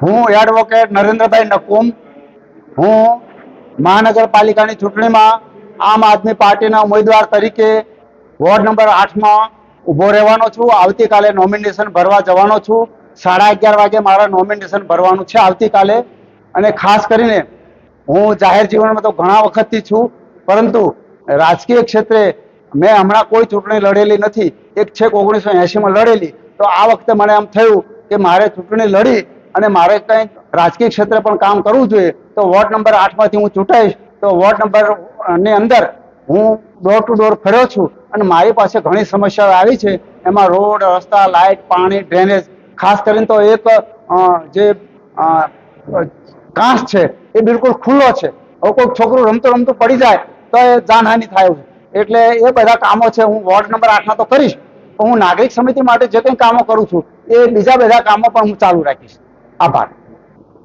હું એડવોકેટ નરેન્દ્રભાઈ નકુમ, હું મહાનગરપાલિકાની ચૂંટણીમાં આમ આદમી પાર્ટીના ઉમેદવાર તરીકે વોર્ડ નંબર 8માં ઊભો રહેવાનો છું. આવતીકાલે નોમિનેશન ભરવા જવાનો છું. 11:30 વાગે મારા નોમિનેશન ભરવાનું છે આવતીકાલે. અને ખાસ કરીને હું જાહેર જીવનમાં તો ઘણા વખતથી છું, પરંતુ રાજકીય ક્ષેત્રે મેં હમણાં કોઈ ચૂંટણી લડેલી નથી. એક છેક 1980માં લડેલી. તો આ વખતે મને એમ થયું કે મારે ચૂંટણી લડી અને મારે કંઈક રાજકીય ક્ષેત્રે પણ કામ કરવું જોઈએ. તો વોર્ડ નંબર 8માંથી હું ચૂંટાઈશ. તો વોર્ડ નંબર ની અંદર હું ડોર ટુ ડોર ફર્યો છું અને મારી પાસે ઘણી સમસ્યાઓ આવી છે. એમાં રોડ, રસ્તા, લાઇટ, પાણી, ડ્રેનેજ, ખાસ કરીને તો એક જે કાંસ છે એ બિલકુલ ખુલ્લો છે. હવે કોઈ છોકરું રમતું રમતું પડી જાય તો એ જાનહાનિ થાય છે. એટલે એ બધા કામો છે હું વોર્ડ નંબર 8માં તો કરીશ, પણ હું નાગરિક સમિતિ માટે જે કંઈ કામો કરું છું એ બીજા બધા કામો પણ હું ચાલુ રાખીશ. આભાર.